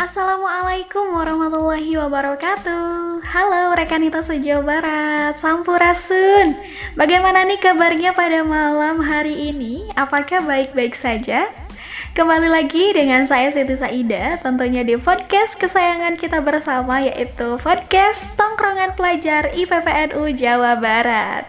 Assalamualaikum warahmatullahi wabarakatuh. Halo rekanita se-Jawa Barat, Sampurasun. Bagaimana nih kabarnya pada malam hari ini? Apakah baik-baik saja? Kembali lagi dengan saya Siti Saida, tentunya di podcast kesayangan kita bersama, yaitu podcast Tongkrongan Pelajar IPPNU Jawa Barat.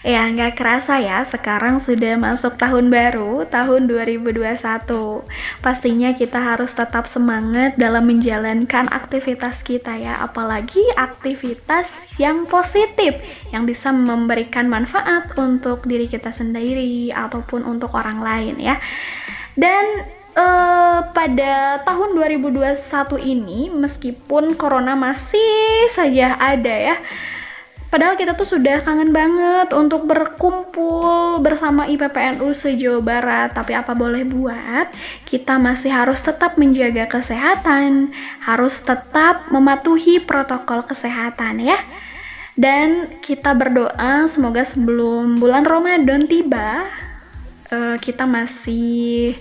Ya, nggak kerasa ya, sekarang sudah masuk tahun baru, tahun 2021. Pastinya kita harus tetap semangat dalam menjalankan aktivitas kita ya, apalagi aktivitas yang positif, yang bisa memberikan manfaat untuk diri kita sendiri, ataupun untuk orang lain ya. Dan pada tahun 2021 ini, meskipun corona masih saja ada ya, padahal kita tuh sudah kangen banget untuk berkumpul bersama IPPNU se-Jawa Barat. Tapi apa boleh buat, kita masih harus tetap menjaga kesehatan, harus tetap mematuhi protokol kesehatan ya. Dan kita berdoa semoga sebelum bulan Ramadan tiba, kita masih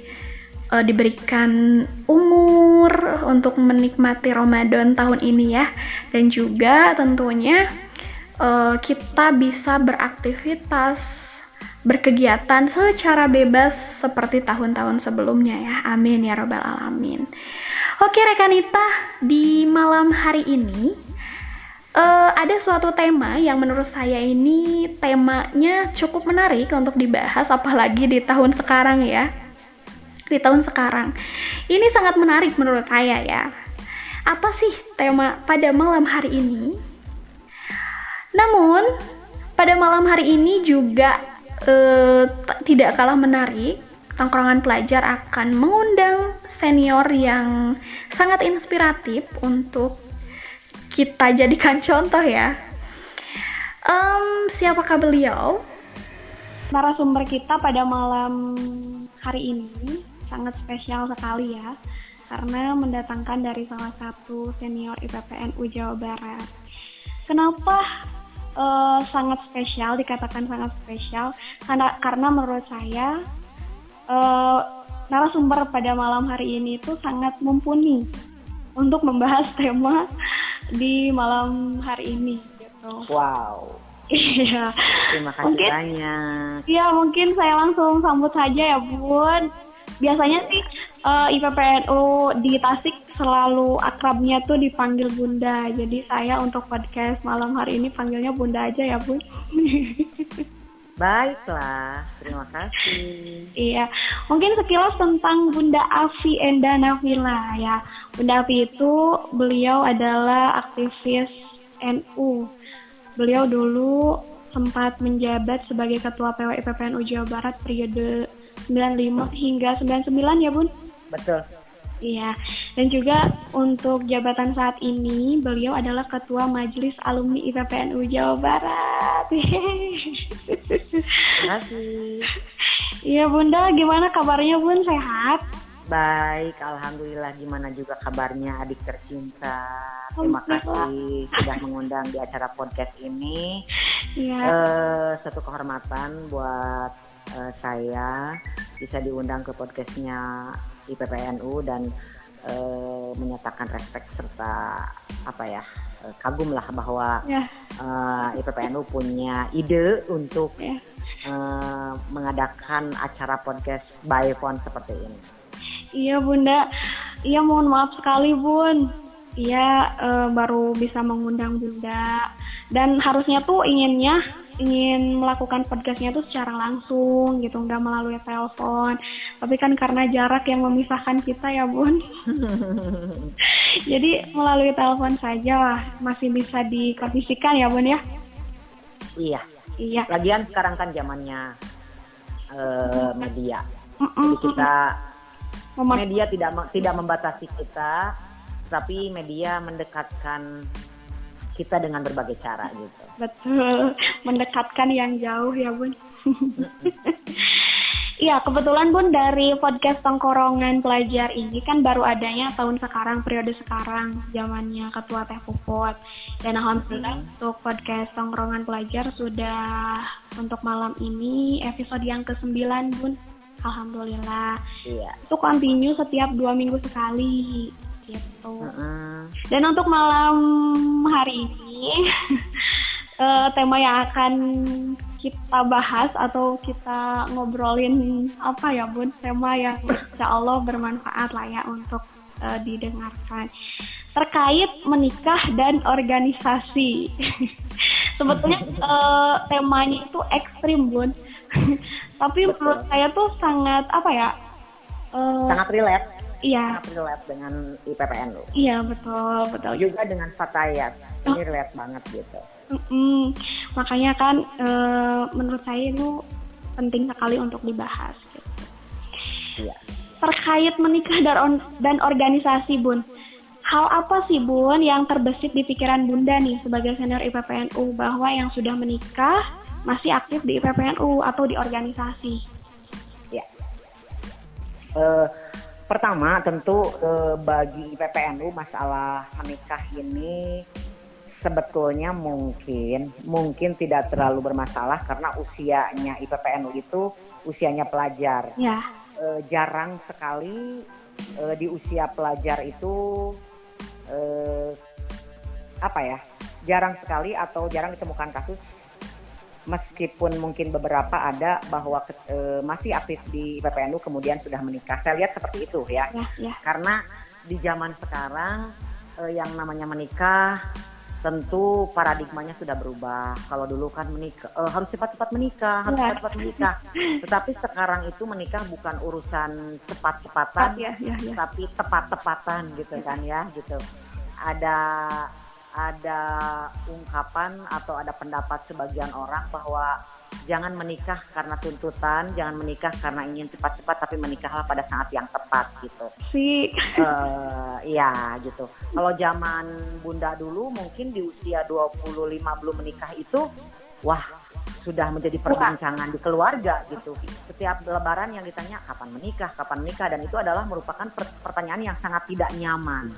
diberikan umur untuk menikmati Ramadan tahun ini ya. Dan juga tentunya kita bisa beraktivitas, berkegiatan secara bebas seperti tahun-tahun sebelumnya ya. Amin ya robbal alamin. Oke rekanita, di malam hari ini ada suatu tema yang menurut saya ini temanya cukup menarik untuk dibahas, apalagi di tahun sekarang ya. Di tahun sekarang ini sangat menarik menurut saya ya. Apa sih tema pada malam hari ini? Namun, pada malam hari ini juga tidak kalah menarik, Tongkrongan Pelajar akan mengundang senior yang sangat inspiratif untuk kita jadikan contoh ya. Siapakah beliau? Narasumber kita pada malam hari ini sangat spesial sekali ya, karena mendatangkan dari salah satu senior IPPNU Jawa Barat. Kenapa sangat spesial, dikatakan sangat spesial? Karena menurut saya narasumber pada malam hari ini itu sangat mumpuni untuk membahas tema di malam hari ini gitu. Wow. Iya. Terima kasih banyak. Iya, mungkin saya langsung sambut saja ya Bun. Biasanya sih IPPNU di Tasik selalu akrabnya tuh dipanggil Bunda. Jadi saya untuk podcast malam hari ini panggilnya Bunda aja ya Bun. Baiklah, terima kasih. Iya, mungkin sekilas tentang Bunda Afi Enda Nafila ya. Bunda Afi itu beliau adalah aktivis NU. Beliau dulu sempat menjabat sebagai Ketua PW IPPNU Jawa Barat periode 95 hingga 99 ya Bun? Betul. Iya, dan juga untuk jabatan saat ini beliau adalah Ketua Majelis Alumni IPPNU Jawa Barat. Terima kasih. Iya Bunda, gimana kabarnya Bun? Sehat? Baik, alhamdulillah. Gimana juga kabarnya adik tercinta? Terima kasih sudah mengundang di acara podcast ini. Iya. Satu kehormatan buat saya bisa diundang ke podcastnya IPPNU dan menyatakan respect serta kagum lah bahwa IPPNU punya ide untuk mengadakan acara podcast by phone seperti ini. Iya Bunda, iya mohon maaf sekali Bun. Iya baru bisa mengundang Bunda, dan harusnya tuh ingin melakukan podcastnya tuh secara langsung gitu, nggak melalui telepon. Tapi kan karena jarak yang memisahkan kita ya Bun. Jadi melalui telepon saja lah, masih bisa dikondisikan ya Bun ya. Iya. Iya. Lagian sekarang kan zamannya media. Jadi kita media tidak membatasi kita, tapi media mendekatkan kita dengan berbagai cara gitu. Betul, mendekatkan yang jauh ya Bun. Iya, kebetulan Bun dari podcast Tongkrongan Pelajar ini kan baru adanya tahun sekarang, periode sekarang, zamannya Ketua Teh Puput. Dan alhamdulillah untuk podcast Tongkrongan Pelajar sudah untuk malam ini episode yang ke-9 Bun. Alhamdulillah. Iya. Itu continue setiap 2 minggu sekali. gitu. Mm-mm. Dan untuk malam hari ini tema yang akan kita bahas atau kita ngobrolin apa ya Bun, tema yang insya Allah bermanfaat lah ya untuk didengarkan, terkait menikah dan organisasi. Sebetulnya temanya itu ekstrim Bun, tapi menurut saya tuh sangat apa ya, Sangat relate. iya, Sangat relate dengan IPPN lu. iya betul Juga dengan Fatayat. Ini relate banget gitu. Makanya kan menurut saya itu penting sekali untuk dibahas gitu. Iya. Terkait menikah dan organisasi Bun, hal apa sih Bun yang terbesit di pikiran Bunda nih sebagai senior IPPNU bahwa yang sudah menikah masih aktif di IPPNU atau di organisasi? Ya. Pertama tentu bagi IPPNU masalah menikah ini sebetulnya mungkin tidak terlalu bermasalah karena usianya IPPNU itu usianya pelajar. Ya. Jarang sekali di usia pelajar itu jarang sekali atau jarang ditemukan kasus, meskipun mungkin beberapa ada bahwa masih aktif di IPPNU kemudian sudah menikah. Saya lihat seperti itu ya. Karena di zaman sekarang yang namanya menikah tentu paradigmanya sudah berubah. Kalau dulu kan menikah harus cepat-cepat menikah, cepat-cepat menikah. Tetapi sekarang itu menikah bukan urusan cepat-cepatan, tapi tepat-tepatan gitu kan ya, gitu. Ada ungkapan atau ada pendapat sebagian orang bahwa jangan menikah karena tuntutan, jangan menikah karena ingin cepat-cepat, tapi menikahlah pada saat yang tepat gitu. Iya gitu. Kalau zaman Bunda dulu mungkin di usia 25 belum menikah itu, wah sudah menjadi perbincangan di keluarga gitu. Setiap lebaran yang ditanya kapan menikah, dan itu adalah merupakan pertanyaan yang sangat tidak nyaman.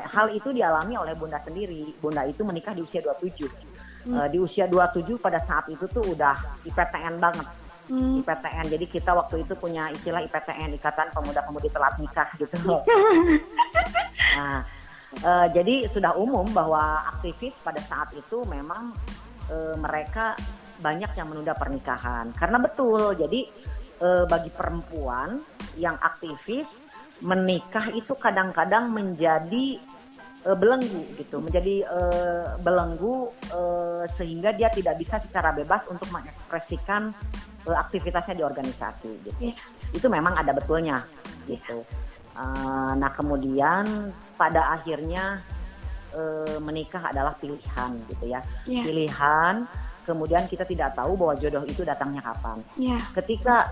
Hal itu dialami oleh Bunda sendiri. Bunda itu menikah di usia 27. Di usia 27 pada saat itu tuh udah IPTN banget. IPTN, jadi kita waktu itu punya istilah IPTN, Ikatan Pemuda-Pemudi Telat Nikah gitu. Nah, jadi sudah umum bahwa aktivis pada saat itu memang mereka banyak yang menunda pernikahan. Karena betul, jadi bagi perempuan yang aktivis, menikah itu kadang-kadang menjadi belenggu gitu, menjadi belenggu sehingga dia tidak bisa secara bebas untuk mengekspresikan aktivitasnya di organisasi gitu. Itu memang ada betulnya gitu. Nah kemudian pada akhirnya menikah adalah pilihan gitu ya. Pilihan, kemudian kita tidak tahu bahwa jodoh itu datangnya kapan. Ketika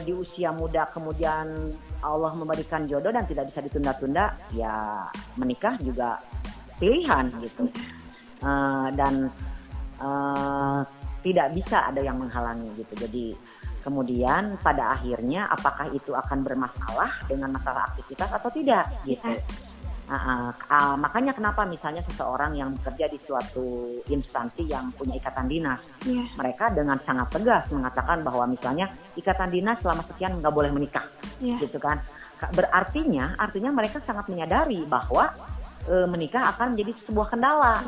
di usia muda kemudian Allah memberikan jodoh dan tidak bisa ditunda-tunda, ya menikah juga pilihan gitu. Dan tidak bisa ada yang menghalangi gitu. Jadi kemudian pada akhirnya apakah itu akan bermasalah dengan masalah aktivitas atau tidak gitu. Makanya kenapa misalnya seseorang yang bekerja di suatu instansi yang punya ikatan dinas, mereka dengan sangat tegas mengatakan bahwa misalnya ikatan dinas selama sekian nggak boleh menikah, gitu kan? Artinya mereka sangat menyadari bahwa menikah akan menjadi sebuah kendala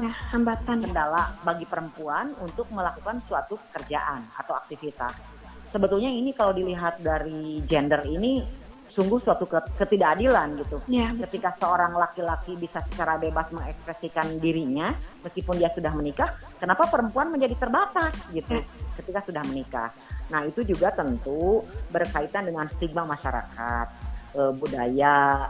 bagi perempuan untuk melakukan suatu pekerjaan atau aktivitas. Sebetulnya ini kalau dilihat dari gender ini sungguh suatu ketidakadilan gitu. Ketika seorang laki-laki bisa secara bebas mengekspresikan dirinya meskipun dia sudah menikah, kenapa perempuan menjadi terbatas gitu ketika sudah menikah. Nah itu juga tentu berkaitan dengan stigma masyarakat, budaya,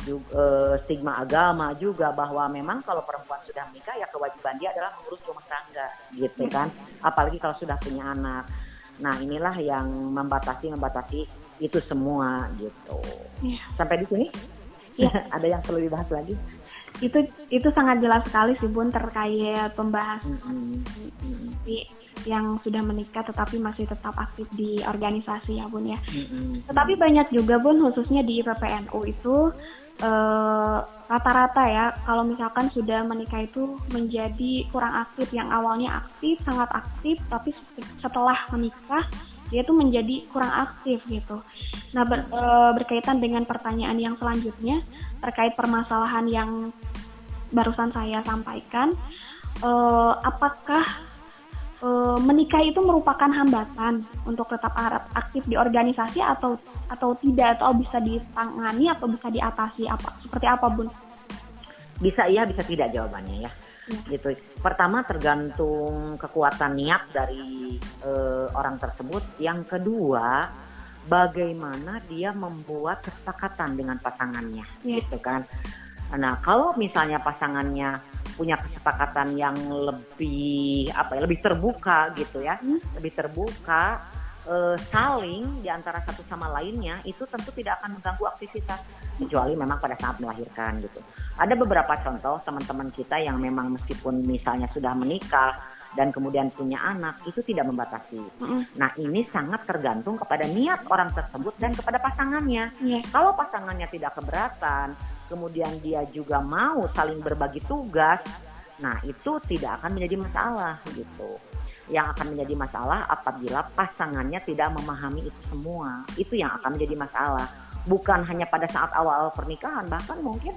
juga, stigma agama juga, bahwa memang kalau perempuan sudah menikah ya kewajiban dia adalah mengurus rumah tangga gitu kan, apalagi kalau sudah punya anak. Nah inilah yang membatasi itu semua gitu. Sampai di sini ada yang perlu dibahas lagi? Itu sangat jelas sekali sih Bun terkait pembahasan yang sudah menikah tetapi masih tetap aktif di organisasi ya Bun ya. Tetapi banyak juga Bun, khususnya di IPPNU itu rata-rata ya kalau misalkan sudah menikah itu menjadi kurang aktif. Yang awalnya aktif, sangat aktif, tapi setelah menikah dia tuh menjadi kurang aktif gitu. Nah, berkaitan dengan pertanyaan yang selanjutnya terkait permasalahan yang barusan saya sampaikan, apakah menikah itu merupakan hambatan untuk tetap aktif di organisasi atau tidak, atau bisa ditangani atau bisa diatasi, seperti apa, Bun? Bisa iya, bisa tidak jawabannya ya. Gitu. Pertama tergantung kekuatan niat dari orang tersebut. Yang kedua, bagaimana dia membuat kesepakatan dengan pasangannya, gitu kan. Nah, kalau misalnya pasangannya punya kesepakatan yang lebih terbuka gitu ya, lebih terbuka, saling di antara satu sama lainnya, itu tentu tidak akan mengganggu aktivitas, kecuali memang pada saat melahirkan gitu. Ada beberapa contoh teman-teman kita yang memang meskipun misalnya sudah menikah dan kemudian punya anak, itu tidak membatasi. Nah, ini sangat tergantung kepada niat orang tersebut dan kepada pasangannya. Kalau pasangannya tidak keberatan, kemudian dia juga mau saling berbagi tugas, nah itu tidak akan menjadi masalah gitu. Yang akan menjadi masalah apabila pasangannya tidak memahami itu semua. Itu yang akan menjadi masalah. Bukan hanya pada saat awal pernikahan, bahkan mungkin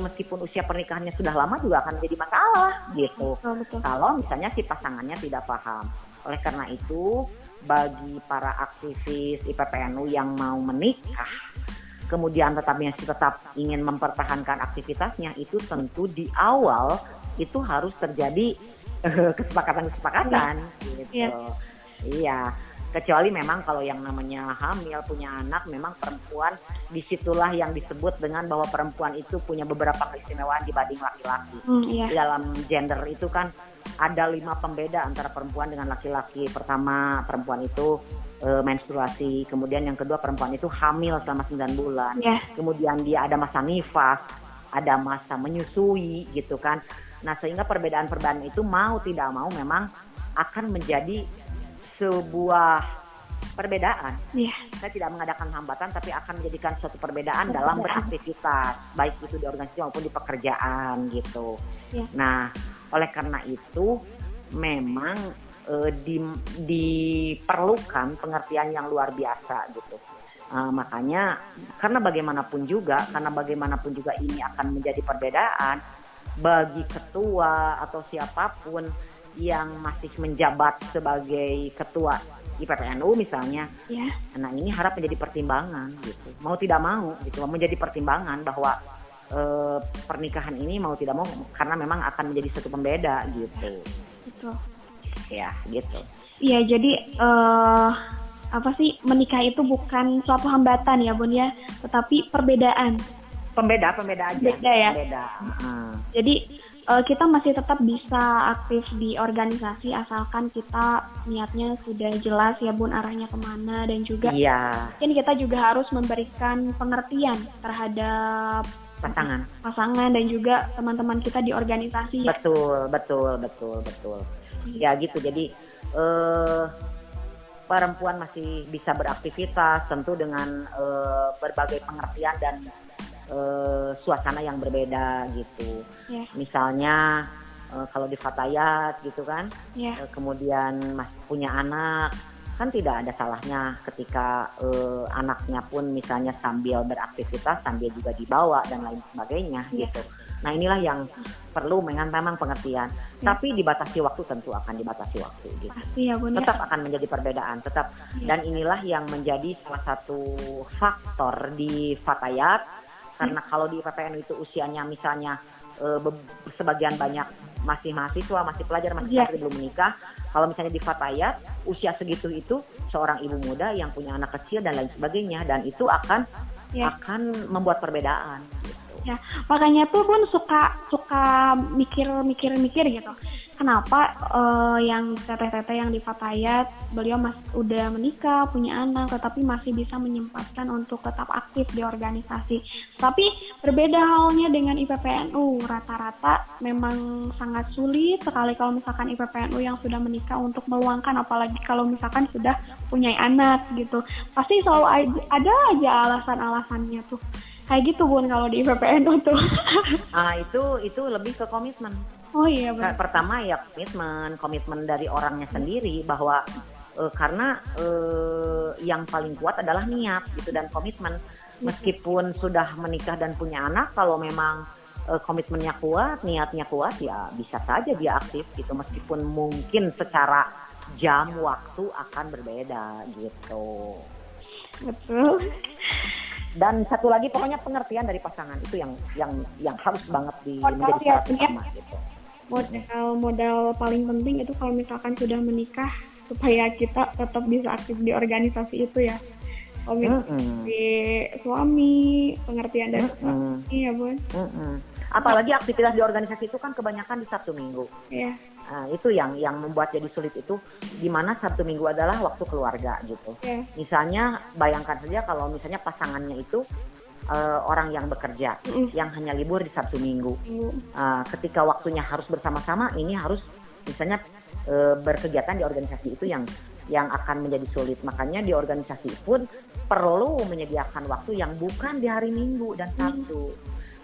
meskipun usia pernikahannya sudah lama juga akan menjadi masalah gitu. Betul. Kalau misalnya si pasangannya tidak paham. Oleh karena itu, bagi para aktivis IPPNU yang mau menikah, kemudian tetap ingin mempertahankan aktivitasnya, itu tentu di awal itu harus terjadi kesepakatan gitu. Iya. Kecuali memang kalau yang namanya hamil, punya anak, memang perempuan disitulah yang disebut dengan bahwa perempuan itu punya beberapa keistimewaan dibanding laki-laki. Di dalam gender itu kan ada 5 pembeda antara perempuan dengan laki-laki. Pertama, perempuan itu menstruasi, kemudian yang kedua perempuan itu hamil selama 9 bulan. Kemudian dia ada masa nifas, ada masa menyusui gitu kan. Nah, sehingga perbedaan-perbedaan itu mau tidak mau memang akan menjadi sebuah perbedaan. Saya tidak mengadakan hambatan, tapi akan menjadikan suatu perbedaan dalam beraktivitas, baik itu di organisasi maupun di pekerjaan gitu. Nah, oleh karena itu memang diperlukan pengertian yang luar biasa gitu. Makanya karena bagaimanapun juga ini akan menjadi perbedaan bagi ketua atau siapapun yang masih menjabat sebagai ketua IPPNU misalnya. Nah, ini harap menjadi pertimbangan gitu. Mau tidak mau gitu, menjadi pertimbangan bahwa pernikahan ini mau tidak mau karena memang akan menjadi satu pembeda gitu. Betul. Ya, gitu. Iya, jadi menikah itu bukan suatu hambatan ya, Bun ya, tetapi perbedaan. Pembeda aja. Beda ya. Jadi kita masih tetap bisa aktif di organisasi asalkan kita niatnya sudah jelas ya, Bun, arahnya kemana, dan juga mungkin kita juga harus memberikan pengertian terhadap pasangan dan juga teman-teman kita di organisasi. Betul. Ya gitu. Jadi perempuan masih bisa beraktivitas tentu dengan berbagai pengertian dan suasana yang berbeda gitu. Misalnya kalau di Fatayat gitu kan, kemudian masih punya anak, kan tidak ada salahnya ketika anaknya pun misalnya sambil beraktivitas sambil juga dibawa dan lain sebagainya gitu. Nah, inilah yang perlu memang pengertian. Tapi dibatasi waktu, tentu akan dibatasi waktu gitu. Tetap akan menjadi perbedaan, tetap. Dan inilah yang menjadi salah satu faktor di Fatayat. Karena kalau di IPPNU itu usianya misalnya sebagian banyak masih mahasiswa, masih pelajar, masih belum menikah. Kalau misalnya di Fatayat usia segitu itu seorang ibu muda yang punya anak kecil dan lain sebagainya, dan itu akan membuat perbedaan. Ya, makanya tuh Bun suka mikir gitu. Kenapa yang teteh-teteh yang di Fatayat beliau udah menikah, punya anak, tetapi masih bisa menyempatkan untuk tetap aktif di organisasi. Tapi berbeda halnya dengan IPPNU, rata-rata memang sangat sulit sekali kalau misalkan IPPNU yang sudah menikah untuk meluangkan, apalagi kalau misalkan sudah punya anak gitu. Pasti selalu ada aja alasan-alasannya tuh. Kayak gitu Bun kalau di IPPNU tuh. Itu lebih ke komitmen. Oh iya benar. Pertama ya komitmen dari orangnya sendiri bahwa karena yang paling kuat adalah niat gitu dan komitmen. Meskipun sudah menikah dan punya anak, kalau memang komitmennya kuat, niatnya kuat, ya bisa saja dia aktif gitu, meskipun mungkin secara jam waktu akan berbeda gitu. Betul. Dan satu lagi pokoknya pengertian dari pasangan itu yang harus banget menjadi syarat utama gitu. Modal paling penting itu kalau misalkan sudah menikah, supaya kita tetap bisa aktif di organisasi itu ya. Komitmen dari suami, pengertian dari suami ya Bun. Apalagi aktivitas di organisasi itu kan kebanyakan di Sabtu Minggu. Iya. Nah, itu yang membuat jadi sulit itu, di mana Sabtu Minggu adalah waktu keluarga gitu. Yeah. Misalnya bayangkan saja kalau misalnya pasangannya itu orang yang bekerja, yang hanya libur di Sabtu Minggu. Ketika waktunya harus bersama-sama, ini harus misalnya berkegiatan di organisasi itu yang akan menjadi sulit. Makanya di organisasi pun perlu menyediakan waktu yang bukan di hari Minggu dan Sabtu.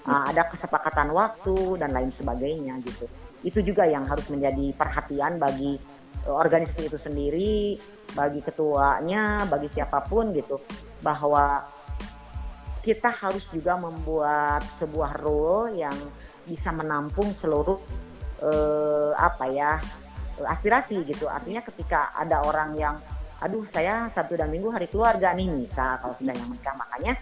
Ada kesepakatan waktu dan lain sebagainya gitu. Itu juga yang harus menjadi perhatian bagi organisasi itu sendiri, bagi ketuanya, bagi siapapun gitu, bahwa kita harus juga membuat sebuah rule yang bisa menampung seluruh aspirasi gitu. Artinya ketika ada orang yang, aduh saya Sabtu dan Minggu hari keluarga nih, misal kalau sudah yang menikah, makanya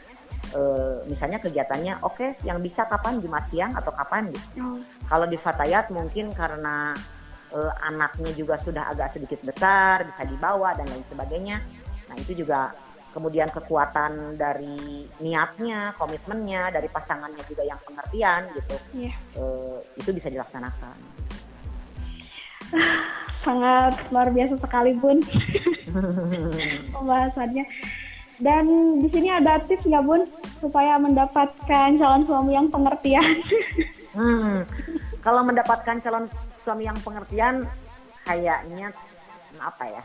misalnya kegiatannya oke, yang bisa kapan, Jumat siang atau kapan gitu. Kalau di Fatayat mungkin karena anaknya juga sudah agak sedikit besar, bisa dibawa dan lain sebagainya. Nah itu juga kemudian kekuatan dari niatnya, komitmennya, dari pasangannya juga yang pengertian gitu. Itu bisa dilaksanakan. Sangat luar biasa sekali Bun pembahasannya. Dan di sini ada tips nggak Bun supaya mendapatkan calon suami yang pengertian? Kalau mendapatkan calon suami yang pengertian, kayaknya apa ya?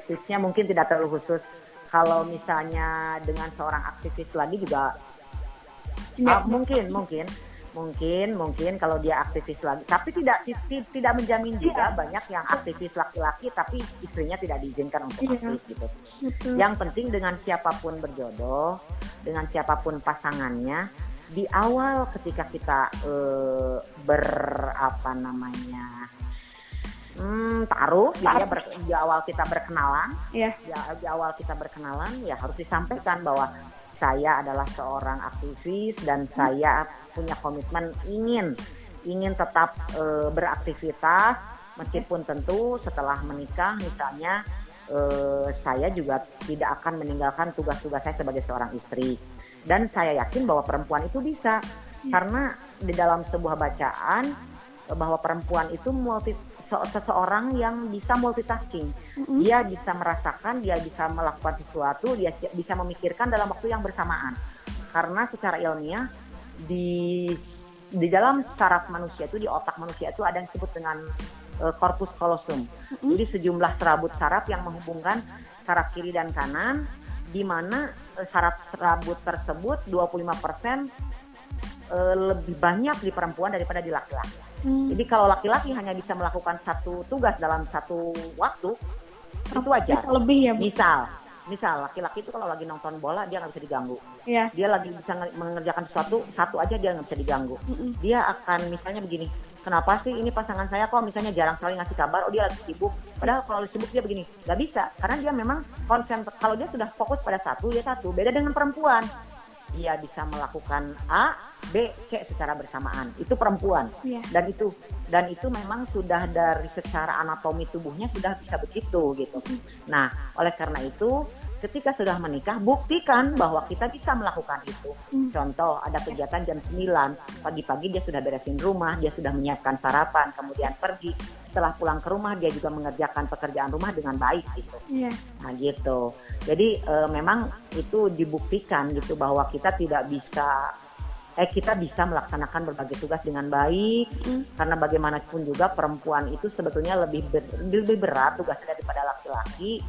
Tipsnya mungkin tidak terlalu khusus. Kalau misalnya dengan seorang aktivis lagi juga mungkin kalau dia aktivis lagi, tapi tidak menjamin juga. Banyak yang aktivis laki-laki tapi istrinya tidak diizinkan untuk aktif gitu. Yang penting dengan siapapun berjodoh, dengan siapapun pasangannya, di awal ketika kita di awal kita berkenalan, di awal kita berkenalan ya harus disampaikan bahwa saya adalah seorang aktivis dan saya punya komitmen ingin tetap beraktivitas, meskipun tentu setelah menikah misalnya saya juga tidak akan meninggalkan tugas-tugas saya sebagai seorang istri. Dan saya yakin bahwa perempuan itu bisa, karena di dalam sebuah bacaan bahwa perempuan itu seseorang yang bisa multitasking. Dia bisa merasakan, dia bisa melakukan sesuatu, dia bisa memikirkan dalam waktu yang bersamaan. Karena secara ilmiah di dalam saraf manusia itu, di otak manusia itu ada yang disebut dengan corpus callosum. Jadi sejumlah serabut saraf yang menghubungkan saraf kiri dan kanan, di mana saraf serabut tersebut 25% lebih banyak di perempuan daripada di laki-laki. Jadi kalau laki-laki hanya bisa melakukan satu tugas dalam satu waktu, itu wajar. Lebih ya, Bu? Misal laki-laki itu kalau lagi nonton bola dia nggak bisa diganggu. Yeah. Dia lagi bisa mengerjakan satu aja dia nggak bisa diganggu. Dia akan misalnya begini, kenapa sih ini pasangan saya kok misalnya jarang sekali ngasih kabar, dia lagi sibuk. Padahal kalau sibuk dia begini, nggak bisa. Karena dia memang kalau dia sudah fokus pada satu, ya satu. Beda dengan perempuan. Dia bisa melakukan A, B, C secara bersamaan. Itu perempuan. Yeah. Dan itu memang sudah dari secara anatomi tubuhnya sudah bisa begitu gitu. Nah, oleh karena itu ketika sudah menikah, buktikan bahwa kita bisa melakukan itu. Contoh, ada kegiatan jam 9, pagi-pagi dia sudah beresin rumah, dia sudah menyiapkan sarapan, kemudian pergi. Setelah pulang ke rumah, dia juga mengerjakan pekerjaan rumah dengan baik gitu. Yeah. Nah gitu. Jadi memang itu dibuktikan gitu bahwa kita bisa melaksanakan berbagai tugas dengan baik. Karena bagaimanapun juga perempuan itu sebetulnya lebih berat tugasnya daripada laki-laki.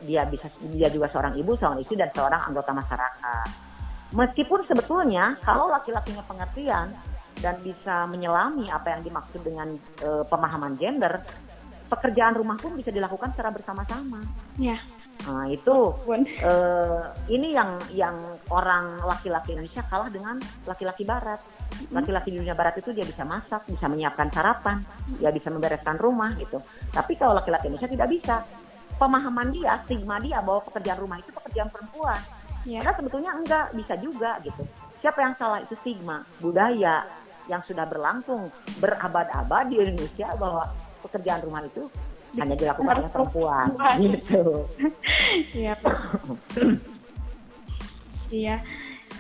Dia juga seorang ibu, seorang istri, dan seorang anggota masyarakat. Meskipun sebetulnya kalau laki-lakinya pengertian dan bisa menyelami apa yang dimaksud dengan pemahaman gender, pekerjaan rumah pun bisa dilakukan secara bersama-sama. Ya. Nah, itu ini yang orang laki-laki Indonesia kalah dengan laki-laki Barat. Laki-laki di dunia Barat itu dia bisa masak, bisa menyiapkan sarapan, dia bisa membereskan rumah gitu. Tapi kalau laki-laki Indonesia tidak bisa. Pemahaman dia, stigma dia bahwa pekerjaan rumah itu pekerjaan perempuan. Karena sebetulnya enggak, bisa juga gitu. Siapa yang salah? Itu stigma, budaya yang sudah berlangsung berabad-abad di Indonesia bahwa pekerjaan rumah itu hanya dilakukan oleh perempuan gitu. Iya. Iya.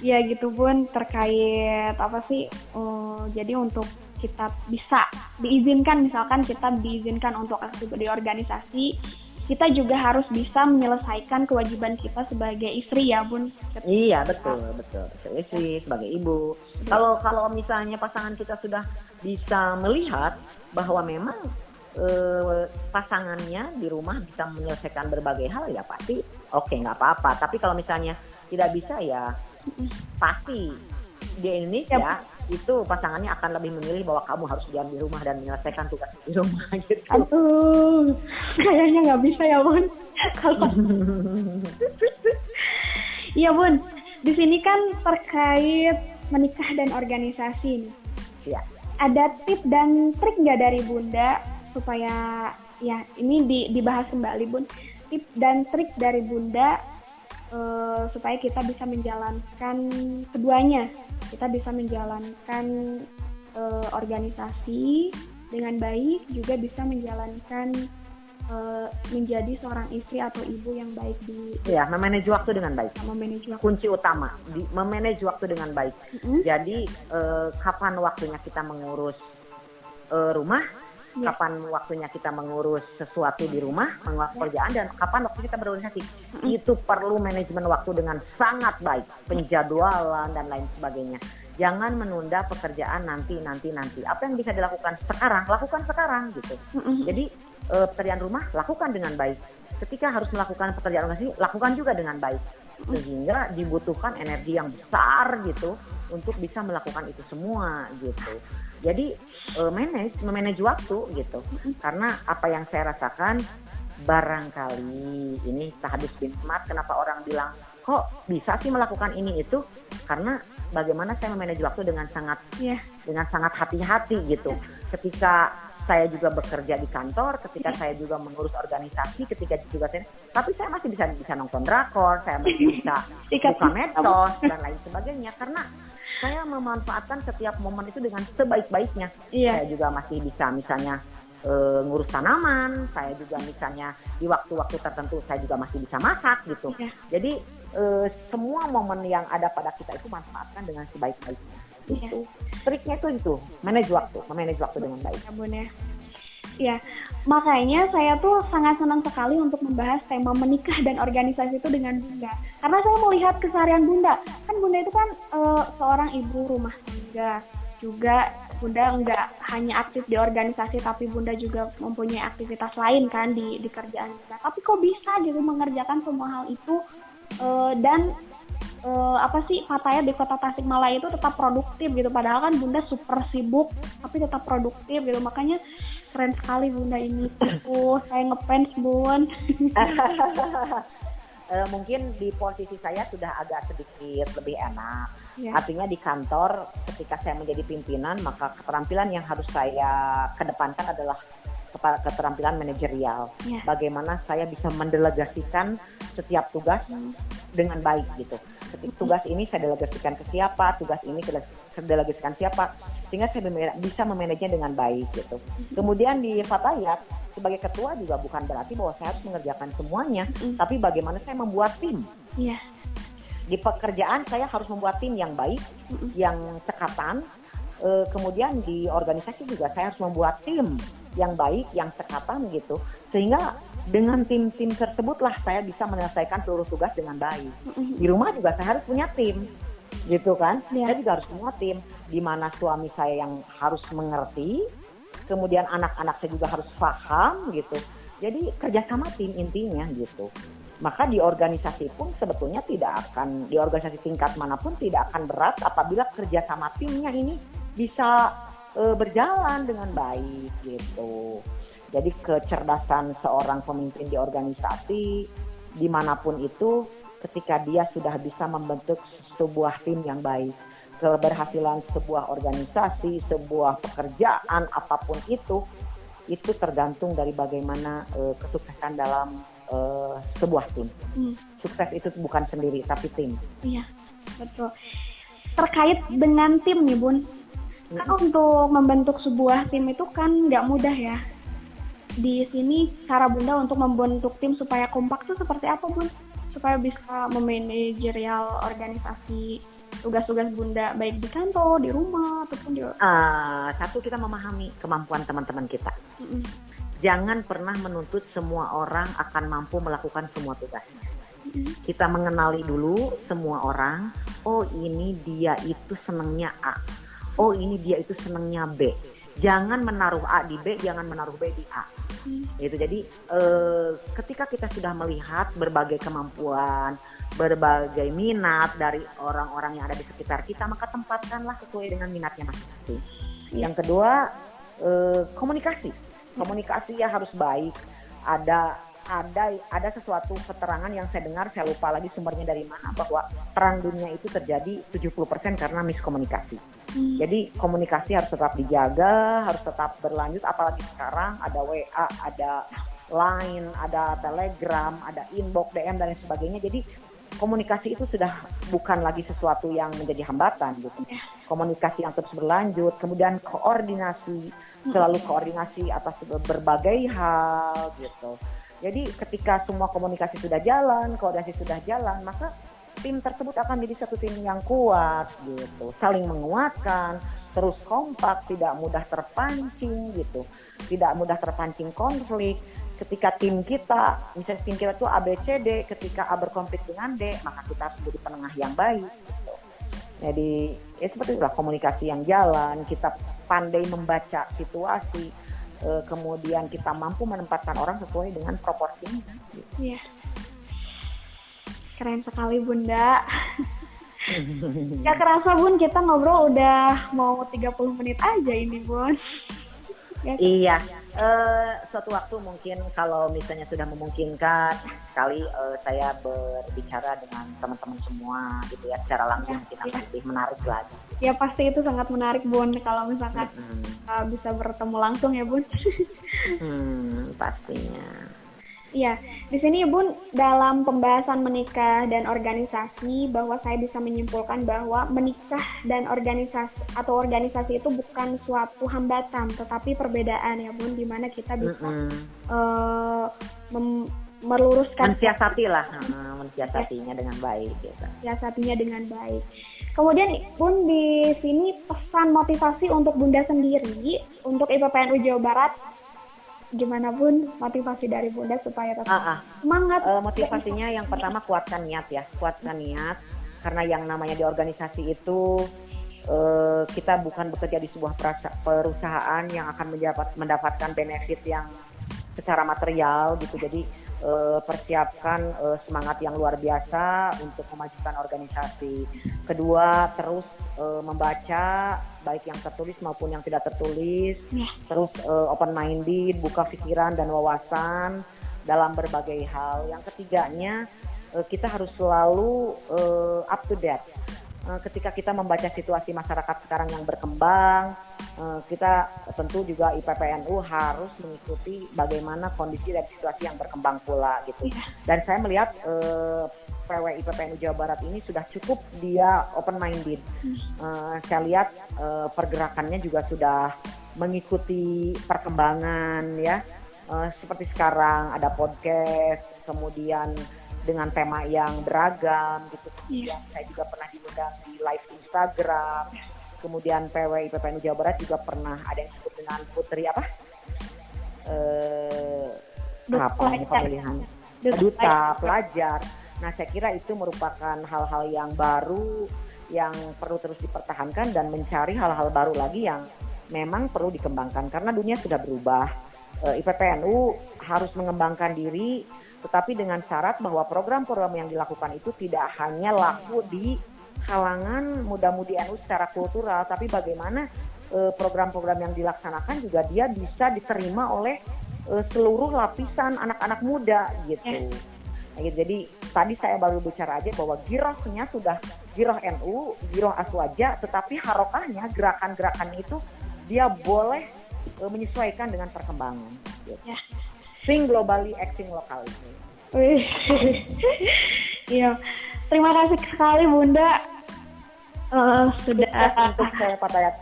Ya gitu Bun, terkait apa sih? Jadi untuk kita bisa diizinkan, misalkan kita diizinkan untuk aktif di organisasi, kita juga harus bisa menyelesaikan kewajiban kita sebagai istri ya Bun. Iya betul. Istri sebagai ibu. Kalau misalnya pasangan kita sudah bisa melihat bahwa memang pasangannya di rumah bisa menyelesaikan berbagai hal, ya pasti oke, nggak apa-apa. Tapi kalau misalnya tidak bisa, ya pasti di Indonesia itu pasangannya akan lebih memilih bahwa kamu harus diam di rumah dan menyelesaikan tugas di rumah gitu. Aduh, kayaknya nggak bisa ya Bun. Kalau iya Bun, di sini kan terkait menikah dan organisasi nih. Iya. Ada tip dan trik nggak dari Bunda supaya ya ini dibahas kembali Bun, tip dan trik dari Bunda supaya kita bisa menjalankan keduanya, kita bisa menjalankan organisasi dengan baik, juga bisa menjalankan menjadi seorang istri atau ibu yang baik memanage waktu dengan baik. Memanage waktu. Kunci utama memanage waktu dengan baik. Jadi kapan waktunya kita mengurus rumah, kapan waktunya kita mengurus sesuatu di rumah, mengurus pekerjaan, dan kapan waktu kita berorganisasi. Itu perlu manajemen waktu dengan sangat baik, penjadwalan dan lain sebagainya. Jangan menunda pekerjaan nanti. Apa yang bisa dilakukan sekarang, lakukan sekarang gitu. Jadi pekerjaan rumah lakukan dengan baik. Ketika harus melakukan pekerjaan organisasi, lakukan juga dengan baik. Sehingga dibutuhkan energi yang besar gitu untuk bisa melakukan itu semua gitu. Jadi memanage waktu gitu. Karena apa yang saya rasakan, barangkali ini tahadus bin Smart, kenapa orang bilang kok bisa sih melakukan ini itu, karena bagaimana saya memanage waktu dengan sangat hati-hati gitu. Ketika saya juga bekerja di kantor, ketika saya juga mengurus organisasi, ketika juga tapi saya masih bisa nonton drakor, saya masih bisa buka medsos dan lain sebagainya, karena saya memanfaatkan setiap momen itu dengan sebaik-baiknya. Saya juga masih bisa misalnya ngurus tanaman, saya juga misalnya di waktu-waktu tertentu saya juga masih bisa masak gitu. Jadi semua momen yang ada pada kita itu manfaatkan dengan sebaik-baiknya. Itu triknya itu memanage waktu dengan baik. Ya Bun ya. Ya, makanya saya tuh sangat senang sekali untuk membahas tema menikah dan organisasi itu dengan Bunda. Karena saya melihat keseharian Bunda. Kan Bunda itu kan seorang ibu rumah tangga. Juga Bunda nggak hanya aktif di organisasi, tapi Bunda juga mempunyai aktivitas lain kan di kerjaan Bunda. Tapi kok bisa gitu mengerjakan semua hal itu dan Fatayat di kota Tasikmalaya itu tetap produktif gitu, padahal kan Bunda super sibuk tapi tetap produktif gitu. Makanya keren sekali Bunda ini. Saya ngefans Bun. Mungkin di posisi saya sudah agak sedikit lebih enak. Artinya di kantor ketika saya menjadi pimpinan, maka keterampilan yang harus saya kedepankan adalah keterampilan manajerial. Bagaimana saya bisa mendelegasikan setiap tugas dengan baik gitu. Tugas ini saya delegasikan ke siapa, tugas ini saya delegasikan siapa, sehingga saya bisa memanajenya dengan baik gitu. Kemudian di Fatayat sebagai ketua juga bukan berarti bahwa saya harus mengerjakan semuanya, tapi bagaimana saya membuat tim. Di pekerjaan saya harus membuat tim yang baik, yang cekatan. Kemudian di organisasi juga saya harus membuat tim yang baik, yang cekatan gitu, sehingga dengan tim-tim tersebutlah saya bisa menyelesaikan seluruh tugas dengan baik. Di rumah juga saya harus punya tim, gitu kan? Saya juga harus punya tim, di mana suami saya yang harus mengerti, kemudian anak-anak saya juga harus paham gitu. Jadi kerjasama tim intinya gitu. Maka di organisasi pun sebetulnya di organisasi tingkat manapun tidak akan berat apabila kerjasama timnya ini bisa berjalan dengan baik gitu. Jadi kecerdasan seorang pemimpin di organisasi dimanapun itu, ketika dia sudah bisa membentuk sebuah tim yang baik, keberhasilan sebuah organisasi, sebuah pekerjaan apapun itu tergantung dari bagaimana kesuksesan dalam sebuah tim. Sukses itu bukan sendiri tapi tim. Iya, betul. Terkait dengan tim nih Bun, kan untuk membentuk sebuah tim itu kan nggak mudah ya. Di sini cara Bunda untuk membentuk tim supaya kompak itu seperti apa Bun? Supaya bisa memanajerial organisasi tugas-tugas Bunda baik di kantor, di rumah ataupun di... Satu, kita memahami kemampuan teman-teman kita. Jangan pernah menuntut semua orang akan mampu melakukan semua tugasnya. Kita mengenali dulu semua orang. Oh, ini dia itu senangnya A. Oh, ini dia itu senangnya B. Jangan menaruh A di B, jangan menaruh B di A. Gitu. Jadi ketika kita sudah melihat berbagai kemampuan, berbagai minat dari orang-orang yang ada di sekitar kita, maka tempatkanlah sesuai dengan minatnya masing-masing. Yang kedua, komunikasi ya harus baik. Ada sesuatu keterangan yang saya dengar, saya lupa lagi sumbernya dari mana, bahwa perang dunia itu terjadi 70% karena miskomunikasi. Jadi komunikasi harus tetap dijaga, harus tetap berlanjut, apalagi sekarang ada WA, ada Line, ada Telegram, ada inbox, DM dan lain sebagainya. Jadi komunikasi itu sudah bukan lagi sesuatu yang menjadi hambatan gitu. Komunikasi yang terus berlanjut, kemudian koordinasi, selalu koordinasi atas berbagai hal gitu. Jadi ketika semua komunikasi sudah jalan, koordinasi sudah jalan, maka tim tersebut akan menjadi satu tim yang kuat gitu, saling menguatkan, terus kompak, tidak mudah terpancing gitu, tidak mudah terpancing konflik. Ketika tim kita, misalnya tim kita itu A, B, C, D, ketika A berkonflik dengan D, maka kita harus menjadi penengah yang baik gitu. Jadi ya seperti itulah komunikasi yang jalan, kita pandai membaca situasi, kemudian kita mampu menempatkan orang sesuai dengan proporsinya. Iya. Keren sekali Bunda. Gak kerasa Bun, kita ngobrol udah mau 30 menit aja ini Bun. Iya, suatu waktu mungkin kalau misalnya sudah memungkinkan sekali saya berbicara dengan teman-teman semua gitu ya, secara langsung mungkin akan lebih menarik lagi. Ya pasti itu sangat menarik Bun kalau misalkan bisa bertemu langsung ya Bun. Pastinya. Iya, di sini Bun dalam pembahasan menikah dan organisasi, bahwa saya bisa menyimpulkan bahwa menikah dan organisasi itu bukan suatu hambatan, tetapi perbedaan ya Bun, di mana kita bisa meluruskan, mensiasatinya dengan baik. Gitu. Mensiasatinya dengan baik. Kemudian Bun di sini pesan motivasi untuk Bunda sendiri untuk IPPNU Jawa Barat. Gimana Bun motivasi dari Bunda supaya tetap semangat? Motivasinya yang pertama kuatkan niat ya, karena yang namanya di organisasi itu kita bukan bekerja di sebuah perusahaan yang akan mendapatkan benefit yang secara material gitu. Jadi persiapkan semangat yang luar biasa untuk memajukan organisasi. Kedua, terus membaca baik yang tertulis maupun yang tidak tertulis, terus open minded, buka pikiran dan wawasan dalam berbagai hal. Yang ketiganya, kita harus selalu up to date. Ketika kita membaca situasi masyarakat sekarang yang berkembang, kita tentu juga IPPNU harus mengikuti bagaimana kondisi dan situasi yang berkembang pula gitu. Dan saya melihat PW IPPNU Jawa Barat ini sudah cukup dia open minded. Saya lihat pergerakannya juga sudah mengikuti perkembangan ya. Seperti sekarang ada podcast, kemudian dengan tema yang beragam gitu. Kemudian saya juga pernah diundang di live Instagram. Kemudian PW IPPNU Jawa Barat juga pernah ada yang disebut dengan Putri pemilihan duta pelajar. Nah, saya kira itu merupakan hal-hal yang baru yang perlu terus dipertahankan dan mencari hal-hal baru lagi yang memang perlu dikembangkan karena dunia sudah berubah. IPPNU harus mengembangkan diri, tetapi dengan syarat bahwa program-program yang dilakukan itu tidak hanya laku di kalangan muda-mudi NU secara kultural, tapi bagaimana program-program yang dilaksanakan juga dia bisa diterima oleh seluruh lapisan anak-anak muda gitu. Jadi tadi saya baru bicara aja bahwa girohnya sudah giroh NU, giroh Aswaja, tetapi harokahnya, gerakan-gerakan itu dia boleh menyesuaikan dengan perkembangan. Gitu. Think globally, acting locally. Iya, terima kasih sekali Bunda. Sudah untuk saya Fatayat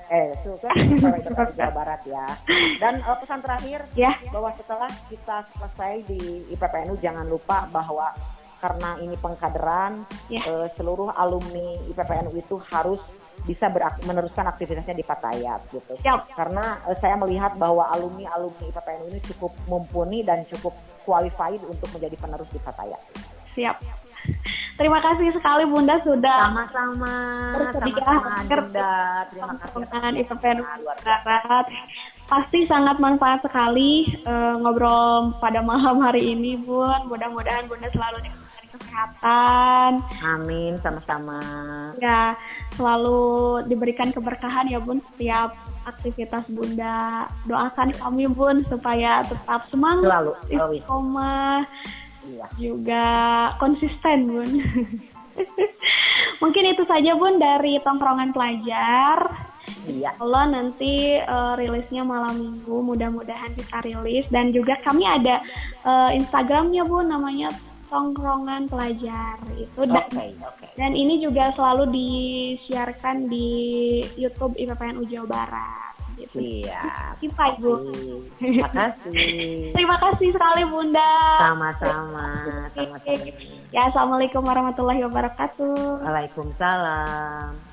Jawa Barat ya. Dan pesan terakhir bahwa setelah kita selesai di IPPNU jangan lupa bahwa karena ini pengkaderan, seluruh alumni IPPNU itu harus bisa meneruskan aktivitasnya di Fatayat gitu. Karena saya melihat bahwa alumni IPPNU ini cukup mumpuni dan cukup qualified untuk menjadi penerus di Fatayat. Siap. Terima kasih sekali Bunda sudah sama-sama Bunda. Terima kasih dengan IPPNU Barat. Pasti sangat manfaat sekali ngobrol pada malam hari ini Bun. Mudah-mudahan Bunda selalu diberikan kesehatan. Amin, sama-sama. Ya, selalu diberikan keberkahan ya Bun setiap aktivitas Bunda. Doakan kami Bun supaya tetap semangat, istiqomah. Juga konsisten Bun. Mungkin itu saja Bun dari Tongkrongan Pelajar. Kalau nanti rilisnya malam minggu, mudah-mudahan bisa rilis. Dan juga kami ada Instagramnya Bun, namanya Tongkrongan Pelajar itu. Dan ini juga selalu disiarkan di YouTube IPPNU Jawa Barat. Siap. Ibu. Terima kasih. Terima kasih sekali Bunda. Sama-sama. Ya, assalamualaikum warahmatullahi wabarakatuh. Waalaikumsalam.